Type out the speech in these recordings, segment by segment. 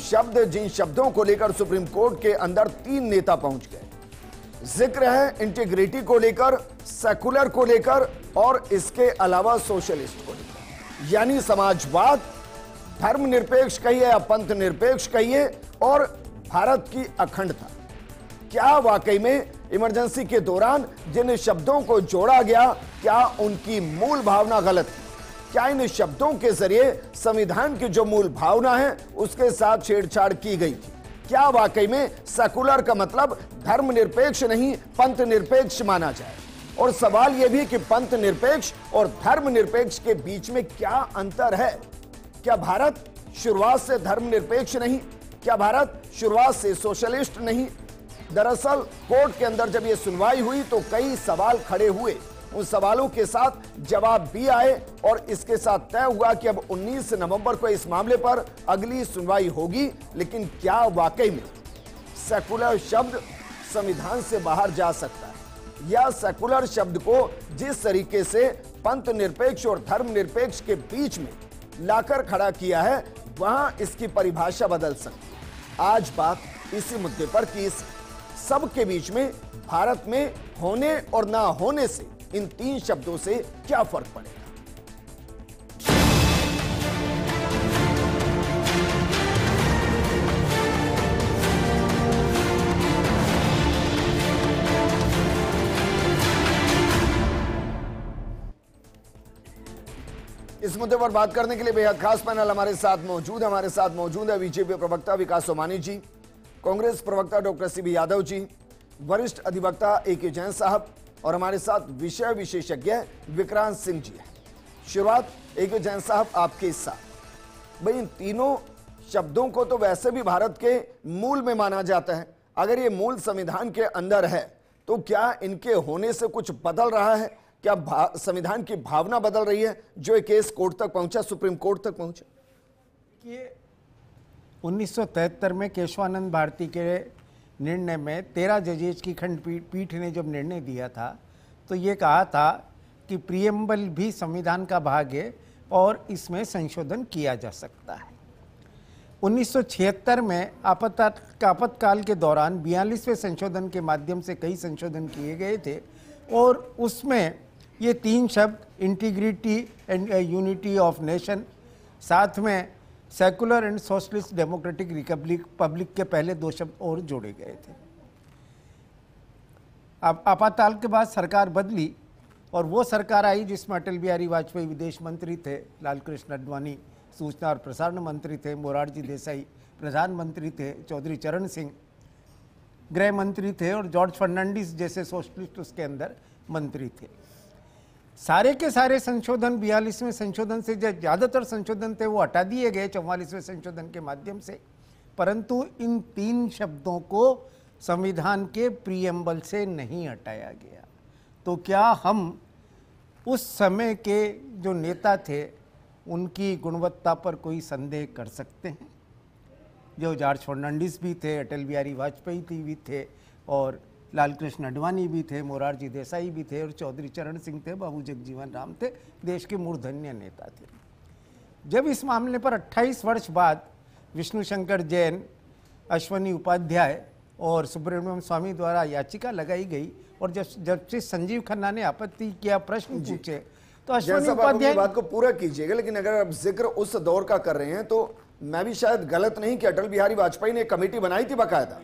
शब्द जिन शब्दों को लेकर सुप्रीम कोर्ट के अंदर 3 नेता पहुंच गए, जिक्र है इंटीग्रिटी को लेकर, सेकुलर को लेकर और इसके अलावा सोशलिस्ट को लेकर, यानी समाजवाद, धर्मनिरपेक्ष कहिए या पंथ निरपेक्ष कहिए, और भारत की अखंडता। क्या वाकई में इमरजेंसी के दौरान जिन शब्दों को जोड़ा गया, क्या उनकी मूल भावना गलत थी? क्या इन शब्दों के जरिए संविधान की जो मूल भावना है उसके साथ छेड़छाड़ की गई थी? क्या वाकई में सेकुलर का मतलब धर्मनिरपेक्ष नहीं पंथ निरपेक्ष माना जाए? और सवाल यह भी कि पंथ निरपेक्ष और धर्मनिरपेक्ष के बीच में क्या अंतर है? क्या भारत शुरुआत से धर्मनिरपेक्ष नहीं? क्या भारत शुरुआत से सोशलिस्ट नहीं? दरअसल कोर्ट के अंदर जब यह सुनवाई हुई तो कई सवाल खड़े हुए, उन सवालों के साथ जवाब भी आए और इसके साथ तय हुआ कि अब 19 नवंबर को इस मामले पर अगली सुनवाई होगी। लेकिन क्या वाकई में सेकुलर शब्द संविधान से बाहर जा सकता है, या सेकुलर शब्द को जिस तरीके से पंथ निरपेक्ष और धर्मनिरपेक्ष के बीच में लाकर खड़ा किया है वहां इसकी परिभाषा बदल सकती है? आज बात इसी मुद्दे पर कि इस सब के बीच में भारत में होने और ना होने से इन 3 शब्दों से क्या फर्क पड़ेगा। इस मुद्दे पर बात करने के लिए बेहद खास पैनल हमारे साथ मौजूद है बीजेपी प्रवक्ता विकास सोमानी जी, कांग्रेस प्रवक्ता डॉक्टर सीबी यादव जी, वरिष्ठ अधिवक्ता ए.के. जैन साहब, और हमारे साथ विषय विशेषज्ञ विक्रांत सिंह जी है। शुरुआत ए.के. जैन साहब आपके साथ। भाई, इन तीनों शब्दों को तो वैसे भी भारत के मूल में माना जाता है। अगर ये मूल संविधान के अंदर है तो क्या इनके होने से कुछ बदल रहा है? क्या संविधान की भावना बदल रही है जो एक केस कोर्ट तक पहुंचा, सुप्रीम कोर्ट तक पहुंचा? कि 1973 में केशवानंद भारती के निर्णय में 13 जजेज की खंडपीठ ने जब निर्णय दिया था तो ये कहा था कि प्रियम्बल भी संविधान का भाग है और इसमें संशोधन किया जा सकता है। 1976 में आपातकाल के दौरान 42वें संशोधन के माध्यम से कई संशोधन किए गए थे और उसमें ये 3 शब्द integrity and unity of nation, साथ में secular and socialist democratic Republic public के पहले 2 शब्द और जोड़े गए थे। अब आपातकाल के बाद सरकार बदली और वो सरकार आई जिसमें अटल बिहारी वाजपेयी विदेश मंत्री थे, लालकृष्ण आडवाणी सूचना और प्रसारण मंत्री थे, मोरारजी देसाई प्रधानमंत्री थे, चौधरी चरण सिंह गृह मंत्री थे और जॉर्ज फर्नांडिस जैसे सोशलिस्ट उसके अंदर मंत्री थे। सारे के सारे संशोधन 42वें संशोधन से जो ज़्यादातर संशोधन थे वो हटा दिए गए 44वें संशोधन के माध्यम से, परंतु इन 3 शब्दों को संविधान के प्रीएम्बल से नहीं हटाया गया। तो क्या हम उस समय के जो नेता थे उनकी गुणवत्ता पर कोई संदेह कर सकते हैं? जो जॉर्ज फर्नांडिस भी थे, अटल बिहारी वाजपेयी भी थे और लालकृष्ण आडवाणी भी थे, मोरारजी देसाई भी थे और चौधरी चरण सिंह थे, बाबू जगजीवन राम थे, देश के मूर्धन्य नेता थे। जब इस मामले पर 28 वर्ष बाद विष्णु शंकर जैन, अश्वनी उपाध्याय और सुब्रमण्यम स्वामी द्वारा याचिका लगाई गई और जब जस्टिस संजीव खन्ना ने आपत्ति किया, प्रश्न पूछे, तो अश्वनी उपाध्याय बात को पूरा कीजिएगा। लेकिन अगर आप जिक्र उस दौर का कर रहे हैं तो मैं भी शायद गलत नहीं कि अटल बिहारी वाजपेयी ने कमेटी बनाई थी बाकायदा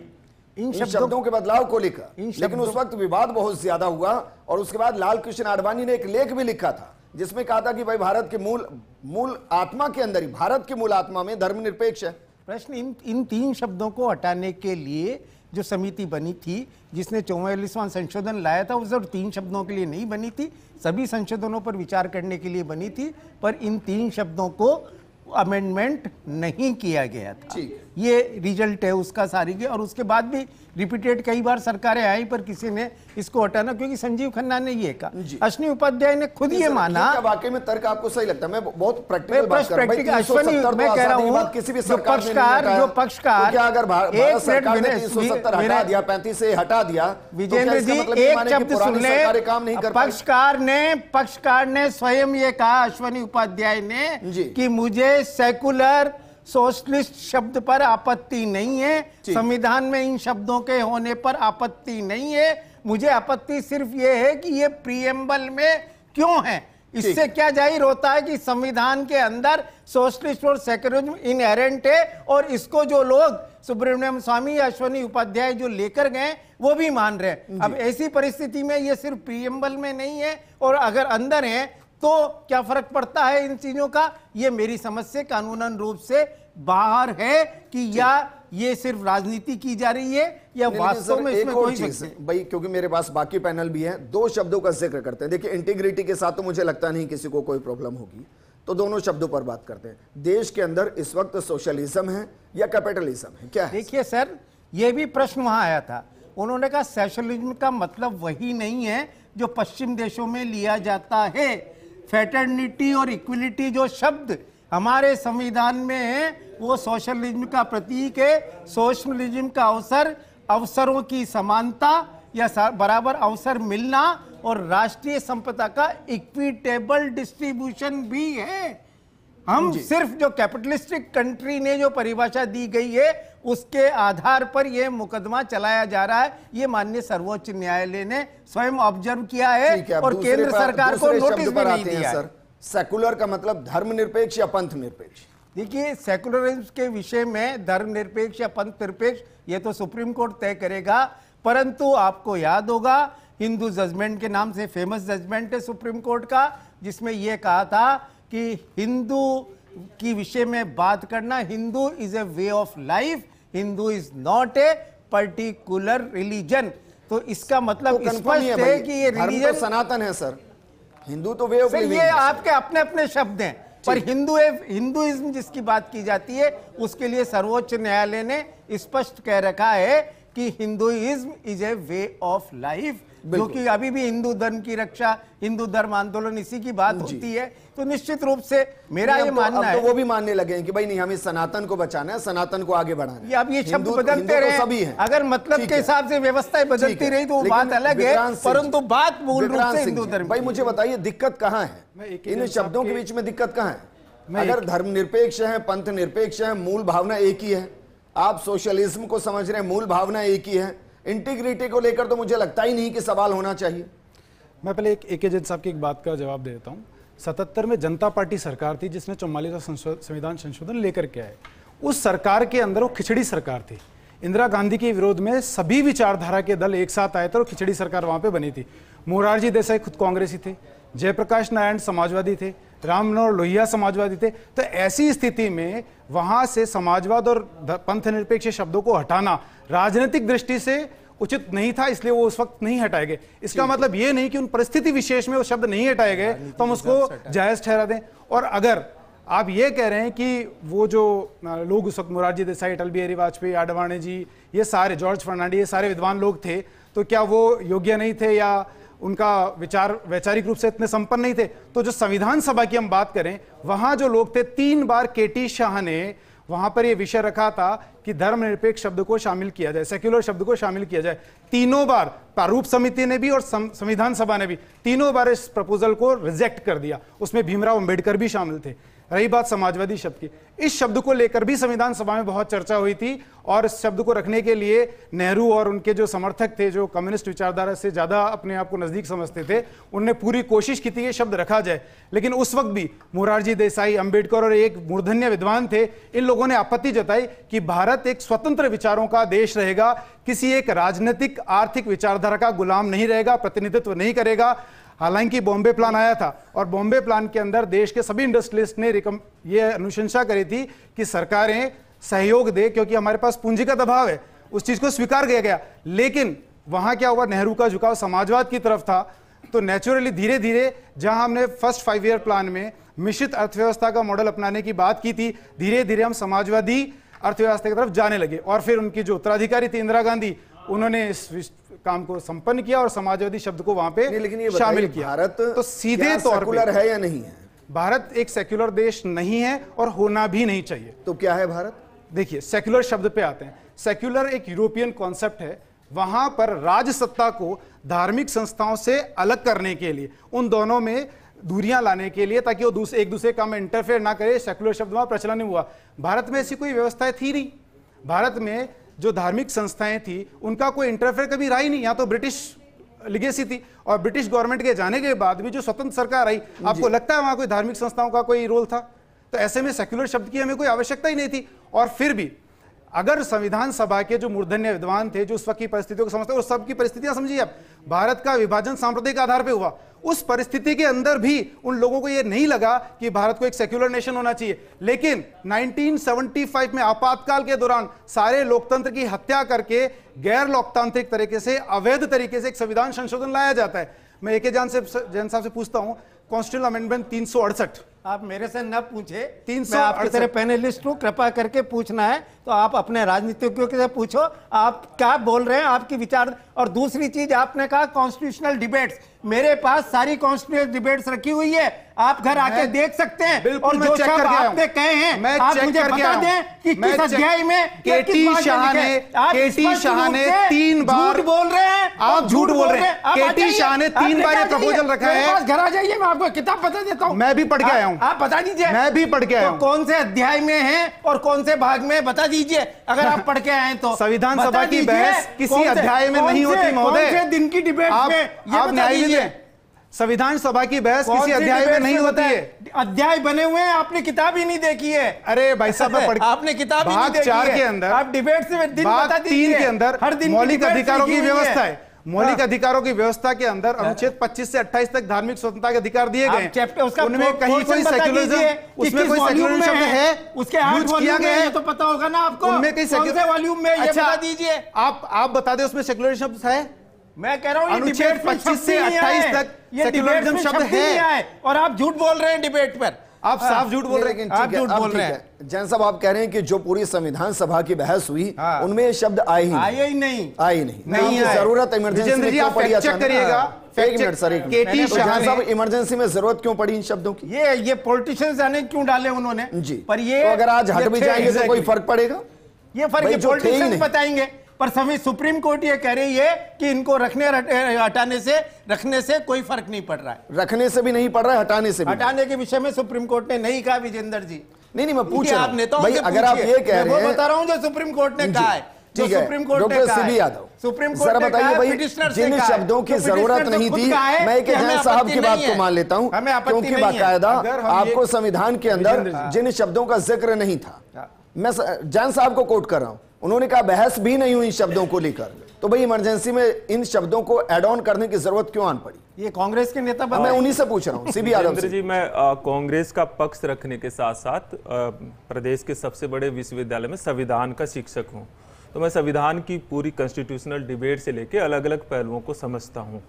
इन शब्दों के बदलाव को लेकर, लेकिन उस वक्त विवाद बहुत ज्यादा हुआ और उसके बाद लालकृष्ण आडवाणी ने एक लेख भी लिखा था जिसमें कहा था कि भाई भारत के मूल आत्मा के अंदर ही, भारत की मूल आत्मा में धर्मनिरपेक्ष है। प्रश्न इन 3 शब्दों को हटाने के लिए जो समिति बनी थी जिसने 44वां संशोधन लाया था, वो सिर्फ 3 शब्दों के लिए नहीं बनी थी, सभी संशोधनों पर विचार करने के लिए बनी थी, पर इन 3 शब्दों को अमेंडमेंट नहीं किया गया था। ये रिजल्ट है उसका सारी के। और उसके बाद भी रिपीटेड कई बार सरकारें आई पर किसी ने इसको हटाना, क्योंकि संजीव खन्ना ने ये कहा, अश्वनी उपाध्याय ने खुद ये माना। वाकई में तर्क आपको सही लगता है? मैं बहुत प्रैक्टिकल बात कर रहा हूं। अश्वनी, मैं कह रहा हूं किसी भी जो पक्षकार क्या अगर भारत सरकार ने 370 हटा दिया, 35 से हटा दिया, विजेंद्र जी एक शब्द सुन ले, पक्षकार ने स्वयं ये कहा, अश्वनी उपाध्याय ने, कि मुझे सेकुलर सोशलिस्ट शब्द पर आपत्ति नहीं है, संविधान में इन शब्दों के होने पर आपत्ति नहीं है। मुझे आपत्ति सिर्फ ये है कि ये प्रीएम्बल में क्यों है। इससे क्या जाहिर होता है कि संविधान के अंदर सोशलिस्ट और सेक्युलरिज्म इनहेरेंट है, और इसको जो लोग सुब्रमण्यम स्वामी या अश्वनी उपाध्याय जो लेकर गए वो भी मान रहे हैं। अब ऐसी परिस्थिति में ये सिर्फ प्रीएम्बल में नहीं है, और अगर अंदर है तो क्या फर्क पड़ता है इन चीजों का। ये मेरी समझ से कानूनन रूप से बाहर है कि या ये सिर्फ राजनीति की जा रही है या वास्तव में इसमें कोई चीज भाई, क्योंकि मेरे पास बाकी पैनल भी है, दो शब्दों का जिक्र करते हैं। देखिए, इंटीग्रिटी के साथ तो मुझे लगता नहीं किसी को कोई प्रॉब्लम होगी, तो दोनों शब्दों पर बात करते हैं। देश के अंदर इस वक्त सोशलिज्म है या कैपिटलिज्म है, क्या है? देखिए सर, ये भी प्रश्न वहां आया था। उन्होंने कहा सोशलिज्म का मतलब वही नहीं है जो पश्चिम देशों में लिया जाता है। फ्रेटर्निटी और इक्वलिटी जो शब्द हमारे संविधान में है वो सोशलिज्म का प्रतीक है। सोशलिज्म का अवसरों की समानता या बराबर अवसर मिलना और राष्ट्रीय संपदा का इक्विटेबल डिस्ट्रीब्यूशन भी है। हम सिर्फ जो कैपिटलिस्टिक कंट्री ने जो परिभाषा दी गई है उसके आधार पर यह मुकदमा चलाया जा रहा है। ये माननीय सर्वोच्च न्यायालय ने स्वयं ऑब्जर्व किया है और केंद्र सरकार को नोटिस भी नहीं दिया है। सेकुलर का मतलब धर्मनिरपेक्ष या पंथ निरपेक्ष? देखिए, सेकुलरिज्म के विषय में धर्मनिरपेक्ष या पंथ निरपेक्ष ये तो सुप्रीम कोर्ट तय करेगा, परंतु आपको याद होगा हिंदू जजमेंट के नाम से फेमस जजमेंट है सुप्रीम कोर्ट का, जिसमें यह कहा था कि हिंदू की विषय में बात करना, Hindu is a way of life, Hindu is not a particular religion. तो इसका मतलब स्पष्ट है कि ये रिलीजन तो सनातन है सर, हिंदू तो वे ऑफ लिविंग। ये आपके अपने अपने शब्द हैं, पर हिंदुइज्म जिसकी बात की जाती है उसके लिए सर्वोच्च न्यायालय ने स्पष्ट कह रखा है कि Hinduism is a way of life, जो कि अभी भी हिंदू धर्म की रक्षा, हिंदू धर्म आंदोलन इसी की बात होती है। तो निश्चित रूप से मेरा ये मानना है, तो वो भी मानने लगे हैं कि भाई नहीं, हमें सनातन को बचाना है, सनातन को आगे बढ़ाना है। अब ये शब्द बदलते रहे, अगर मतलब के हिसाब से व्यवस्थाएं बदलती रही तो वो बात अलग है, परंतु बात मूल रूप से हिंदू धर्म। भाई मुझे बताइए दिक्कत कहाँ है, इन शब्दों के बीच में दिक्कत कहाँ है? अगर धर्मनिरपेक्ष है, पंथ निरपेक्ष है, मूल भावना एक ही है। आप सोशलिज्म को समझ रहे हैं, मूल भावना एक ही है। इंटीग्रिटी को लेकर तो मुझे लगता ही नहीं कि सवाल होना चाहिए। मैं पहले एक जज साहब की एक बात का जवाब दे देता हूँ। 77 में जनता पार्टी सरकार थी जिसने 44वां संविधान संशोधन लेकर के आए। उस सरकार के अंदर वो खिचड़ी सरकार थी। इंदिरा गांधी के विरोध में सभी विचारधारा के दल एक साथ आए थे और खिचड़ी सरकार वहां पे बनी थी। मोरारजी देसाई खुद कांग्रेसी थे, जयप्रकाश नारायण समाजवादी थे, राम मनोहर लोहिया समाजवादी थे। तो ऐसी स्थिति में वहां से समाजवाद और पंथ निरपेक्ष शब्दों को हटाना राजनीतिक दृष्टि से उचित नहीं था, इसलिए वो उस वक्त नहीं हटाए गए। इसका मतलब ये नहीं कि उन परिस्थिति विशेष में वो शब्द नहीं हटाए गए तो हम उसको जायज ठहरा दें। और अगर आप ये कह रहे हैं कि वो जो लोग उस वक्त मोरारजी देसाई, अटल बिहारी वाजपेयी, आडवाणी जी, ये सारे, जॉर्ज फर्नांडिस, ये सारे विद्वान लोग थे, तो क्या वो योग्य नहीं थे या उनका विचार वैचारिक रूप से इतने संपन्न नहीं थे? तो जो संविधान सभा की हम बात करें, वहां जो लोग थे, 3 बार केटी शाह ने वहां पर यह विषय रखा था कि धर्मनिरपेक्ष शब्द को शामिल किया जाए, सेक्युलर शब्द को शामिल किया जाए। तीनों बार प्रारूप समिति ने भी और संविधान सभा ने भी तीनों बार इस प्रपोजल को रिजेक्ट कर दिया। उसमें भीमराव अंबेडकर भी शामिल थे। रही बात समाजवादी शब्द की, इस शब्द को लेकर भी संविधान सभा में बहुत चर्चा हुई थी और इस शब्द को रखने के लिए नेहरू और उनके जो समर्थक थे, जो कम्युनिस्ट विचारधारा से ज्यादा अपने आप को नजदीक समझते थे, उनने पूरी कोशिश की थी ये शब्द रखा जाए। लेकिन उस वक्त भी मोरारजी देसाई, अंबेडकर और एक मूर्धन्य विद्वान थे, इन लोगों ने आपत्ति जताई कि भारत एक स्वतंत्र विचारों का देश रहेगा, किसी एक राजनीतिक आर्थिक विचारधारा का गुलाम नहीं रहेगा, प्रतिनिधित्व नहीं करेगा। हालांकि बॉम्बे प्लान आया था और बॉम्बे प्लान के अंदर देश के सभी इंडस्ट्रियलिस्ट ने ये अनुशंसा करी थी कि सरकारें सहयोग दे, क्योंकि हमारे पास पूंजी का दबाव है। उस चीज को स्वीकार किया गया। लेकिन वहां क्या हुआ, नेहरू का झुकाव समाजवाद की तरफ था, तो नेचुरली धीरे धीरे जहां हमने फर्स्ट 5 ईयर प्लान में मिश्रित अर्थव्यवस्था का मॉडल अपनाने की बात की थी, धीरे धीरे हम समाजवादी अर्थव्यवस्था की तरफ जाने लगे। और फिर उनकी जो उत्तराधिकारी थी इंदिरा गांधी, उन्होंने इस काम को संपन्न किया और समाजवादी शब्द को वहां पे शामिल किया। भारत तो सीधे तौर पर है या नहीं है? भारत एक सेक्युलर देश नहीं है और होना भी नहीं चाहिए। तो क्या है भारत? देखिए, सेक्युलर शब्द पे आते हैं। सेक्युलर एक यूरोपियन कॉन्सेप्ट है। वहां पर राज सत्ता को धार्मिक संस्थाओं से अलग करने के लिए, उन दोनों में दूरियां लाने के लिए, ताकि वो एक दूसरे काम में इंटरफेयर ना करे, सेकुलर शब्द वहां प्रचलन हुआ। भारत में ऐसी कोई व्यवस्थाएं थी नहीं। भारत में जो धार्मिक संस्थाएं थी उनका कोई इंटरफेयर कभी रहा ही नहीं। यहाँ तो ब्रिटिश लिगेसी थी, और ब्रिटिश गवर्नमेंट के जाने के बाद भी जो स्वतंत्र सरकार आई, आपको लगता है वहां कोई धार्मिक संस्थाओं का कोई रोल था? तो ऐसे में सेक्युलर शब्द की हमें कोई आवश्यकता ही नहीं थी। और फिर भी अगर संविधान सभा के जो मूर्धन्य विद्वान थे, जो उस वक्त की परिस्थितियों को समझते, उस सब की परिस्थितियां समझिए आप। भारत का विभाजन सांप्रदायिक आधार पर हुआ, उस परिस्थिति के अंदर भी उन लोगों को यह नहीं लगा कि भारत को एक सेक्युलर नेशन होना चाहिए। लेकिन 1975 में आपातकाल के दौरान सारे लोकतंत्र की हत्या करके गैर लोकतांत्रिक तरीके से, अवैध तरीके से एक संविधान संशोधन लाया जाता है। मैं एके जैन साहब से पूछता हूं, कॉन्स्टिट्यूशनल अमेंडमेंट 368, आप मेरे से न पूछे, 368 मैं आपकी तरह पैनलिस्ट हूं, कृपा करके पूछना है तो आप अपने राजनीतिज्ञों से पूछो, आप क्या बोल रहे हैं, आपकी विचार। और दूसरी चीज, आपने कहा कॉन्स्टिट्यूशनल डिबेट्स, मेरे पास सारी कॉन्स्टिट्यूशनल डिबेट्स रखी हुई है, आप घर आके देख सकते हैं। और जो सब आपने कहे हैं, आप मुझे बता दें कि किस अध्याय में केटी शाह ने 3 बार बोल रहे हैं, आप झूठ बोल रहे हैं। केटी शाह ने 3 बार ये प्रपोजल रखा है। घर आ जाइए, मैं आपको किताब बता देता हूँ। मैं भी पढ़ के आया हूँ, आप बता दीजिए। मैं भी पढ़ के आया हूँ। कौन से अध्याय में है और कौन से भाग में, बता दीजिए अगर आप पढ़ के आए तो। संविधान सभा की बहस किसी अध्याय में नहीं होती महोदय। कौन से दिन की डिबेट में, आप न्याय दीजिए। संविधान सभा की बहस किसी अध्याय में नहीं होती है। अध्याय बने हुए हैं, आपने किताब ही नहीं देखी है। अरे भाई साहब, आपने किताब ही नहीं देखी है। भाग 4 के अंदर, आप डिबेट से दिन बता दीजिए। 3 के अंदर हर दिन मौलिक अधिकारों की व्यवस्था है। मौलिक अधिकारों की व्यवस्था के अंदर अनुच्छेद 25 से 28 तक धार्मिक स्वतंत्रता के अधिकार दिए गए। उनमें कहीं कोई सेक्युलरिज्म, उसमें कोई सेक्युलरिज्म शब्द है, उसके यूज किया गया है तो पता होगा ना आपको। उनमें कहीं सेक्युलर वॉल्यूम में ये बता दीजिए। आप बता दें उसमें सेक्युलरिज्म शब्द है? मैं कह रहा हूं अनुच्छेद 25 से 28 तक सेक्युलरिज्म शब्द है, और आप झूठ बोल रहे हैं डिबेट पर। आप साफ झूठ बोल रहे हैं। आप झूठ बोल रहे हैं। जैन साहब, आप कह रहे हैं कि जो पूरी संविधान सभा की बहस हुई उनमें ये शब्द आए ही नहीं। जरूरत इमरजेंसी में क्यों पड़ी? चेक करिएगा। एक मिनट सर, केटी शाह साहब, इमरजेंसी में जरूरत क्यों पड़ी इन शब्दों की? ये पॉलिटिशियंस जाने क्यों डाले उन्होंने जी। पर ये तो अगर आज हट भी जाएंगे तो कोई फर्क पड़ेगा? ये फर्क पॉलिटिशियंस बताएंगे। पर सुप्रीम कोर्ट ये कह रही है कि इनको रखने से कोई फर्क नहीं पड़ रहा है। रखने से भी नहीं पड़ रहा है, हटाने से भी। हटाने के विषय में सुप्रीम कोर्ट ने नहीं कहा विजेंद्र जी। नहीं, मैं पूछ रहा हूं तो भाई, अगर आप ये कह रहे हैं, बता रहा हूं जो सुप्रीम कोर्ट ने कहा है। ठीक है, doctor CB Yadav, supreme court जरा बताइए भाई, जिन शब्दों की जरूरत नहीं थी, मैं एक जैन साहब की बात को मान लेता हूं, क्योंकि बाकायदा आपको संविधान के अंदर जिन शब्दों का जिक्र नहीं था, मैं जैन साहब को कोट कर रहा हूं, उन्होंने कहा बहस भी नहीं हुई इन शब्दों को लेकर, तो भाई इमरजेंसी में इन शब्दों को ऐड ऑन करने की जरूरत क्यों आन पड़ी? ये कांग्रेस के नेता, मैं उन्हीं से पूछ रहा हूं। सीबी यादव जी, मैं कांग्रेस का पक्ष रखने के साथ साथ प्रदेश के सबसे बड़े विश्वविद्यालय में संविधान का शिक्षक हूं, तो मैं संविधान की पूरी कॉन्स्टिट्यूशनल डिबेट से लेकर अलग अलग पहलुओं को समझता हूं।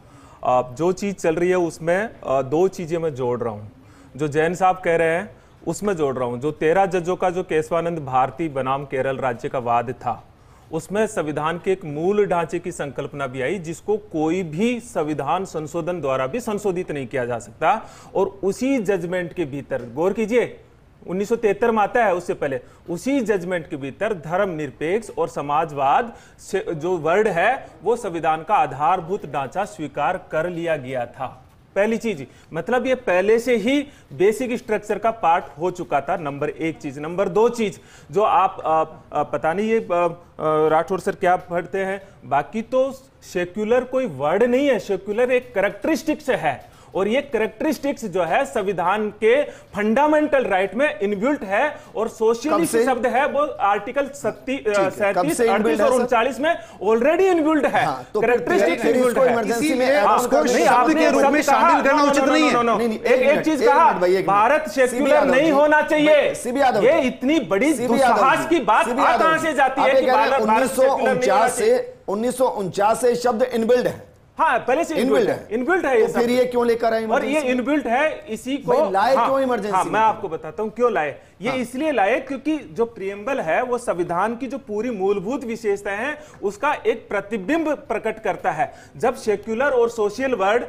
जो चीज़ चल रही है उसमें 2 चीज़ें मैं जोड़ रहा हूं। जो जैन साहब कह रहे हैं उसमें जोड़ रहा हूं। जो 13 जजों का जो केशवानंद भारती बनाम केरल राज्य का वाद था, उसमें संविधान के एक मूल ढांचे की संकल्पना भी आई, जिसको कोई भी संविधान संशोधन द्वारा भी संशोधित नहीं किया जा सकता। और उसी जजमेंट के भीतर, गौर कीजिए, 1973 में आता है, उससे पहले उसी जजमेंट के भीतर धर्मनिरपेक्ष और समाजवाद जो वर्ड है वो संविधान का आधारभूत ढांचा स्वीकार कर लिया गया था। पहली चीज, मतलब ये पहले से ही बेसिक स्ट्रक्चर का पार्ट हो चुका था। नंबर 1 चीज। नंबर 2 चीज, जो आप पता नहीं ये राठौर सर क्या पढ़ते हैं, बाकी तो सेक्युलर कोई वर्ड नहीं है, सेक्युलर एक कैरेक्टरिस्टिक्स है, और ये कैरेक्टरिस्टिक्स जो है संविधान के फंडामेंटल राइट में इनबिल्ट है, और सोशलिस्ट शब्द है वो आर्टिकल 37, 38 और 39 में ऑलरेडी इनबिल्ट है। कैरेक्टरिस्टिक्स इनबिल्ट है। शामिल करना उचित नहीं है। एक चीज कहा, भारत सेक्युलर नहीं होना चाहिए, ये इतनी बड़ी दुस्साहस की बात कहां से जाती है कि 1949 से शब्द इनबिल्ट है। हाँ, पहले से इनबिल्ट है ये फिर ये क्यों लेकर आए? और ये इनबिल्ट है, इसी को लाए क्यों इमरजेंसी? मैं आपको बताता हूं क्यों लाए। ये इसलिए लाए क्योंकि जो प्रियम्बल है वो संविधान की जो पूरी मूलभूत विशेषताएं हैं उसका एक प्रतिबिंब प्रकट करता है। जब सेक्युलर और सोशल वर्ड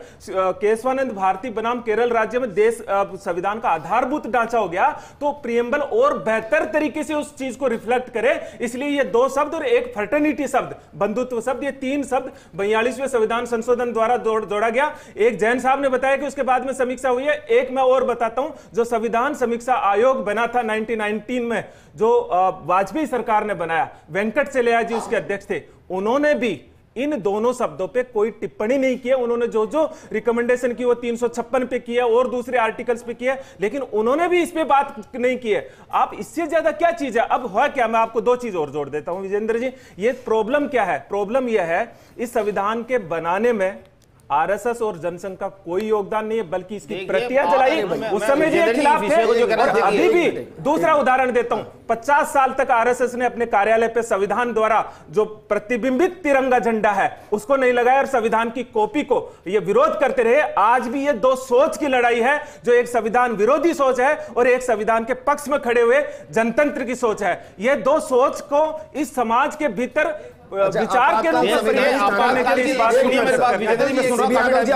केशवानंद भारती बनाम केरल राज्य में देश संविधान का आधारभूत ढांचा हो गया, तो प्रियम्बल और बेहतर तरीके से उस चीज को रिफ्लेक्ट करे। इसलिए ये दो शब्द और एक फर्टर्निटी शब्द, बंधुत्व शब्द, ये तीन शब्द 42वें संविधान संशोधन द्वारा जोड़ा गया। एक जैन साहब ने बताया कि उसके बाद में समीक्षा हुई है। एक मैं और बताता हूं, जो संविधान समीक्षा आयोग बना था 1919 में, जो वाजपेयी सरकार ने बनाया, वेंकट चेलैया जी उसके अध्यक्ष थे, उन्होंने भी इन दोनों शब्दों पे कोई टिप्पणी नहीं की है। उन्होंने जो जो रिकमेंडेशन की वो 356 पे किया और दूसरे आर्टिकल्स पे किया, लेकिन उन्होंने भी इस पे बात नहीं की है। आप इससे ज्यादा क्या चीज है? अब है क्या, मैं आपको दो चीज और जोड़ देता हूं विजेंद्र जी। ये प्रॉब्लम क्या है? प्रॉब्लम यह है इस संविधान के बनाने में आरएसएस और जनसंघ का कोई योगदान नहीं है, बल्कि इसकी प्रतियां जलाई उस समय जी खिलाफ थे और अभी भी। दूसरा उदाहरण देता हूं, 50 साल तक आरएसएस ने अपने कार्यालय पे संविधान द्वारा जो प्रतिबिंबित तिरंगा झंडा है उसको नहीं लगाया और संविधान की कॉपी को ये विरोध करते रहे। आज भी ये दो सोच की लड़ाई है, जो एक संविधान विरोधी सोच है और एक संविधान के पक्ष में खड़े हुए जनतंत्र की सोच है। ये दो सोच को इस समाज के भीतर विचार के रूप में आप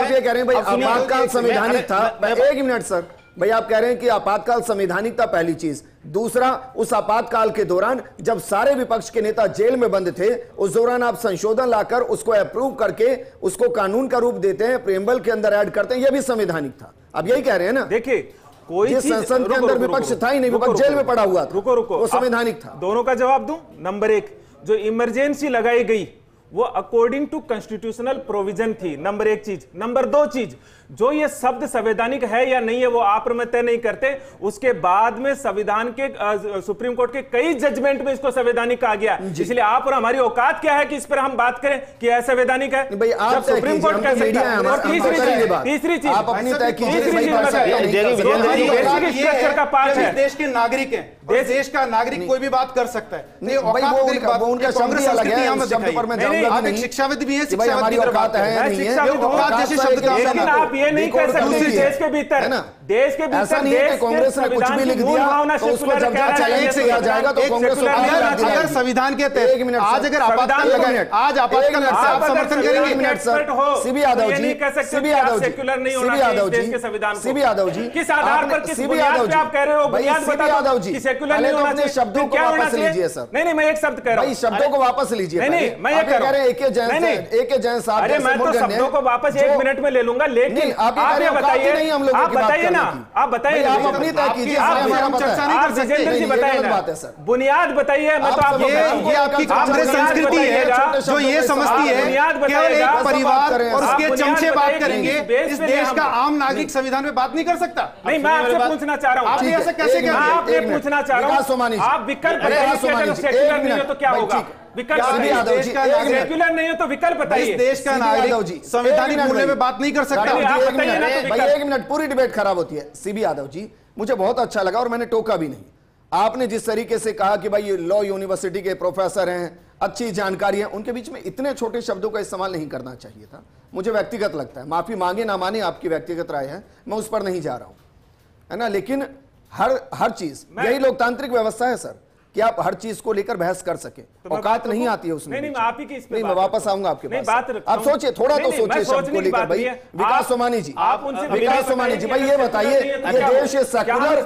ये कह रहे हैं भाई आपातकाल संवैधानिक था। एक मिनट सर, भाई आप कह रहे हैं कि आपातकाल संवैधानिक था, पहली चीज। दूसरा, उस आपातकाल के दौरान जब सारे विपक्ष के नेता जेल में बंद थे, उस दौरान आप संशोधन लाकर उसको अप्रूव करके उसको कानून का रूप देते हैं, प्रियम्बल के अंदर ऐड करते हैं, यह भी संवैधानिक था। अब यही कह रहे हैं ना? देखिए, कोई संसद के अंदर विपक्ष था ही नहीं, विपक्ष जेल में पड़ा हुआ था। रुको वो संवैधानिक था। दोनों का जवाब दूं। नंबर एक, जो इमरजेंसी लगाई गई वो अकॉर्डिंग टू कॉन्स्टिट्यूशनल प्रोविजन थी, नंबर एक चीज। नंबर दो चीज, जो ये शब्द संवैधानिक है या नहीं है वो आप में तय नहीं करते। उसके बाद में संविधान के सुप्रीम कोर्ट के कई जजमेंट में इसको संवैधानिक कहा गया। इसलिए आप और हमारी औकात क्या है कि इस पर हम बात करें कि यह संवैधानिक है? भाई आप सुप्रीम कोर्ट कह सकता है। और तीसरी चीज आप अपनी तय कीजिए। का पार्ट है, देश के नागरिक हैं, देश का नागरिक कोई भी बात कर सकता है। उनका शब्द अलग है, शब्द पर मैं जाऊंगा नहीं। शिक्षाविद भी है, हमारी औकात है नहीं है, लेकिन आप ये नहीं कर सकते देश के भीतर, देश के भीतर ऐसा नहीं है कि कांग्रेस ने कुछ भी लिख दिया तो उसको जब चैलेंज से किया जाएगा तो कांग्रेस अगर संविधान के तहत आज अगर आपातकाल लगाए, आज आपातकाल लगता है, आप समर्थन करेंगे? एक minute sir, CB Yadav ji, CB Yadav ji, secular नहीं सीबी होना यादव चाहिए संविधान, सीबी यादव जी, किस आधार पर, किस बुनियाद पे आप कह रहे हो? बुनियाद सीबी यादव जी, सेक्युलर नहीं होना चाहिए, शब्दों को वापस लीजिए सर। नहीं, मैं एक शब्द कह रहा हूं, शब्दों को वापस लीजिए। नहीं, मैं ये कह रहा हूं, एक जैन साहब, अरे मैं तो शब्दों को वापस 1 मिनट में ले लूंगा, लेकिन आप ये बताइए, आप बताइए ना, आप बताइए, आप अपनी तय कीजिए। आप विजेंद्र जी बताइए ना, बुनियाद बताइए। मैं तो आपको ये आपकी कांग्रेस संस्कृति है जो ये समझती है केवल एक परिवार और उसके चमचे बात करेंगे, इस देश का आम नागरिक संविधान में बात नहीं कर सकता। नहीं, मैं आपसे पूछना चाह रहा हूँ, आप ऐसा कैसे करेंगे? आपसे पूछना चाह रहा हूँ, आप विकल्प सेक्युलर नहीं हो तो क्या होगा? विकल्प सेक्युलर नहीं हो तो विकल्प बताइए। देश का नागरिक संवैधानिक मूल्य में बात नहीं कर सकता। भाई 1 मिनट, पूरी डिबेट खराब होती है। सीबी यादव जी, मुझे बहुत अच्छा लगा और मैंने टोका भी नहीं। आपने जिस तरीके से कहा कि भाई ये लॉ यूनिवर्सिटी के प्रोफेसर हैं, अच्छी जानकारी है, उनके बीच में इतने छोटे शब्दों का इस्तेमाल नहीं करना चाहिए था। मुझे व्यक्तिगत लगता है, माफी मांगे ना माने आपकी व्यक्तिगत राय है, मैं उस पर नहीं जा रहा हूं, है ना। लेकिन हर चीज, यही लोकतांत्रिक व्यवस्था है सर कि आप हर चीज को लेकर बहस कर सके। औकात नहीं आती है उसमें। नहीं, आप ही की इस पे नहीं, मैं वापस आऊंगा आपके पास। बात आप सोचिए, थोड़ा तो सोचिए शब्द को लेकर। भाई विकास सोमानी जी, विकास सोमानी जी, भाई ये बताइए, ये देश सेक्युलर,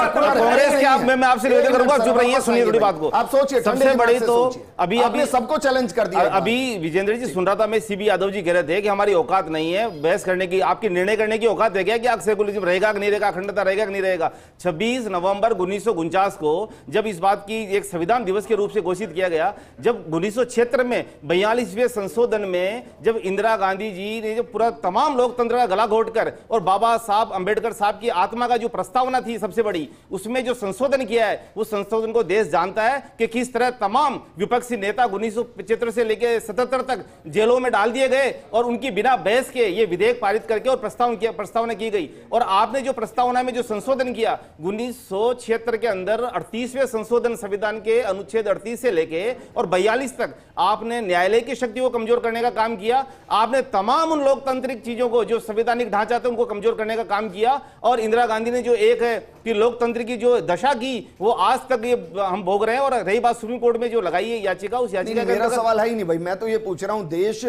कांग्रेस के आप, मैं आपसे निवेदन करूंगा, चुप रहिए, सुनिए थोड़ी बात को। आप सोचिए, सबसे बड़ी तो अभी सबको चैलेंज कर दिया। अभी विजेंद्र जी सुन रहा था मैं, सीबी यादव जी कह रहे थे कि हमारी औकात नहीं है बहस करने की, आपकी निर्णय करने की औकात है क्या कि सेकुलरिज्म रहेगा कि नहीं रहेगा, अखंडता रहेगा कि नहीं रहेगा? 26 नवंबर 1949 को जब इस बात की एक संविधान दिवस के रूप से घोषित किया गया, जब 1976 में 42वें संशोधन में जब इंदिरा गांधी जी ने जो पूरा तमाम लोकतंत्र का गला घोटकर और बाबा साहब अंबेडकर साहब की आत्मा का जो प्रस्तावना थी सबसे बड़ी, उसमें जो संशोधन किया है, उस संशोधन को देश जानता है कि किस तरह तमाम विपक्षी नेता 1975 से लेकर 77 तक जेलों में डाल दिए गए और उनकी बिना बहस के ये विधेयक पारित करके और प्रस्तावना की गई। और आपने जो प्रस्तावना में जो संशोधन किया 1976 के अंदर 38वें संशोधन संविधान के अनुच्छेद 38 से लेके और 42 तक आपने न्यायालय की शक्ति को कमजोर करने का काम किया। आपने तमाम उन लोकतांत्रिक चीजों को, जो संवैधानिक ढांचा था, उनको कमजोर करने का काम किया। और इंदिरा गांधी ने जो एक है कि लोकतंत्र की जो दशा की, वो आज तक ये हम भोग रहे हैं। और रही बात सुप्रीम कोर्ट में जो लगाई है याचिका, उस याचिका का मेरा सवाल है ही नहीं भाई, मैं तो ये पूछ रहा हूं देश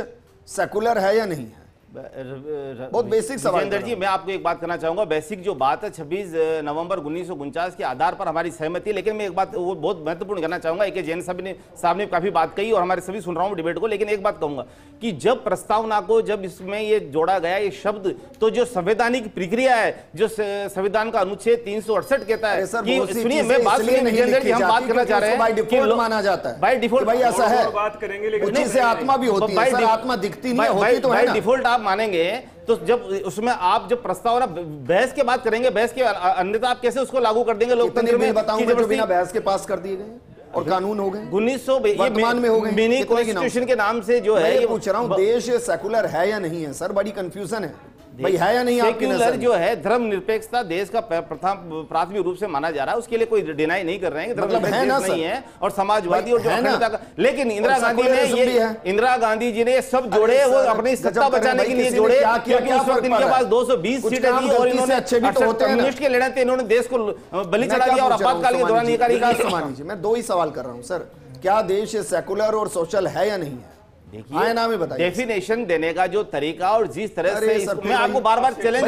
सेकुलर है या नहीं है, बहुत बेसिक सवाल। जितेंद्र जी, मैं आपको एक बात करना चाहूंगा। बेसिक जो बात है 26 नवंबर 1949 के आधार पर हमारी सहमति है, लेकिन मैं एक बात वो बहुत महत्वपूर्ण करना चाहूंगा। एक जैन साहब ने काफी बात कही और हमारे सभी सुन रहा हूं डिबेट को, लेकिन एक बात कहूंगा कि जब प्रस्तावना को, जब इसमें ये जोड़ा गया ये शब्द, तो जो संवैधानिक प्रक्रिया है, जो संविधान का अनुच्छेद 368 कहता है कि, सुनिए मैं बात सुनिए जितेंद्र जी, हम बात करना चाह रहे हैं बाय डिफॉल्ट माना जाता है, बाय डिफॉल्ट भाई ऐसा है, बात करेंगे लेकिन उसी से आत्मा भी होती है, आत्मा दिखती नहीं होती तो है ना। डिफॉल्ट आप मानेंगे तो जब उसमें आप जब प्रस्तावना बहस के बात करेंगे, बहस के अन्यथा आप कैसे उसको लागू कर देंगे लोकतंत्र में? बताऊंगा जो बिना बहस के पास कर दिए गए और कानून हो गए 1900 वर्तमान में हो गए मिनी कॉन्स्टिट्यूशन के नाम से जो है, ये पूछ रहा हूं देश सेकुलर है या नहीं है सर, बड़ी कंफ्यूजन है भाई, है या नहीं? आपकी सेक्युलर जो है धर्मनिरपेक्षता देश का प्राथमिक रूप से माना जा रहा है, उसके लिए कोई डिनाई नहीं कर रहे हैं, धर्मनिरपेक्ष नहीं है और समाजवादी और जो अखंडता का। लेकिन इंदिरा गांधी ने ये, इंदिरा गांधी जी ने सब जोड़े, वो अपनी सत्ता बचाने के लिए जोड़े, क्योंकि उस वक्त इनके पास 220 सीटें थी और इन्होंने कम्युनिस्ट के लड़े थे, इन्होंने देश को बलि चढ़ा दिया और आपातकाल के दौरान ये कार्य। मैं दो ही सवाल कर रहा हूं सर, क्या देश सेकुलर और सोशल है या नहीं है? देखिए नाम ही बताइए, डेफिनेशन देने का जो तरीका और जिस तरह से मैं आपको बार बार चैलेंज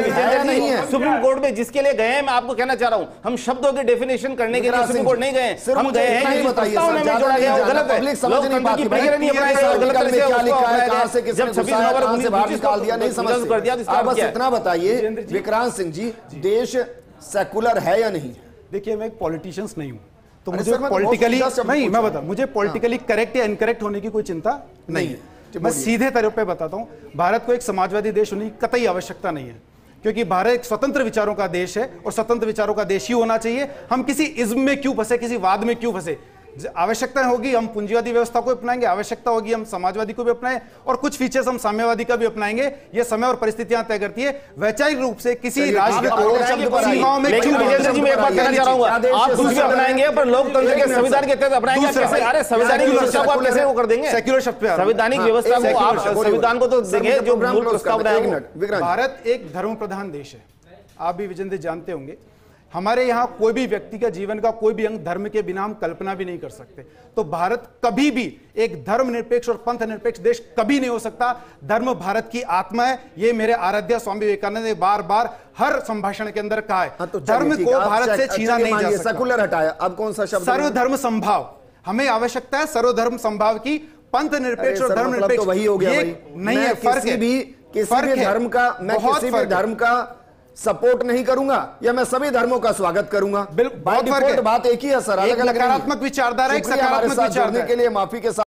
सुप्रीम कोर्ट में जिसके लिए गए हैं, मैं आपको कहना चाह रहा हूं, हम शब्दों की डेफिनेशन करने के लिए सुप्रीम कोर्ट नहीं गए, हम गए हैं प्रस्ताव में जोड़ा गया वो गलत है, लोकतंत्र की प्रक्रिया नहीं अपनाएगा और गलत तरह से उसको अपनाया। जब 26 नवंबर 1949 दिया नहीं समझ कर दिया, आप बस इतना बताइए विक्रांत सिंह जी, देश सेकुलर है या नहीं? देखिए मैं एक पॉलिटिशियंस नहीं हूं, तो मुझे पॉलिटिकली नहीं, मैं बता, मुझे पॉलिटिकली करेक्ट या इनकरेक्ट होने की कोई चिंता नहीं है। मैं सीधे तरह पे बताता हूं, भारत को एक समाजवादी देश होने की कतई आवश्यकता नहीं है, क्योंकि भारत एक स्वतंत्र विचारों का देश है और स्वतंत्र विचारों का देश ही होना चाहिए। हम किसी इज्म में क्यों फंसे, किसी वाद में क्यों फंसे? आवश्यकता होगी हम पूंजीवादी व्यवस्था को अपनाएंगे, आवश्यकता होगी हम समाजवादी को भी अपनाएं और कुछ फीचर्स हम साम्यवादी का भी अपनाएंगे। ये समय और परिस्थितियां तय करती है। वैचारिक रूप से किसी राष्ट्र को सीमाओं में लेकिन विजेंद्र जी मैं एक बात कहना चाह रहा हूं, आप कुछ भी अपनाएंगे पर लोकतंत्र के संविधान के तहत अपनाएंगे कैसे? अरे संवैधानिक व्यवस्था को आप कैसे वो कर देंगे? सेक्युलर शब्द पे संवैधानिक व्यवस्था को आप संविधान को तो देंगे जो मूल प्रस्ताव बनाएंगे। भारत एक धर्म प्रधान देश है, आप भी विजेंद्र जानते होंगे। हमारे यहाँ कोई भी व्यक्ति का जीवन का कोई भी अंग धर्म के बिना हम कल्पना भी नहीं कर सकते। तो भारत कभी भी एक धर्मनिरपेक्ष और पंथ निरपेक्ष देश कभी नहीं हो सकता। धर्म भारत की आत्मा है, ये मेरे आराध्य स्वामी विवेकानंद ने बार बार हर संभाषण के अंदर कहा है। तो धर्म को भारत से छीना नहीं जा सकता। सेकुलर हटाया, अब कौन सा शब्द? सर्वधर्म संभाव, हमें आवश्यकता है सर्वधर्म संभाव की। पंथ निरपेक्ष और धर्म निरपेक्ष वही हो गया नहीं है, फर्क है। किसी भी धर्म का, मैं किसी भी धर्म का सपोर्ट नहीं करूंगा या मैं सभी धर्मों का स्वागत करूंगा। बात एक ही है सर, अलग अलग नकारात्मक विचारधारा, एक सकारात्मक विचारधारा के लिए माफी के साथ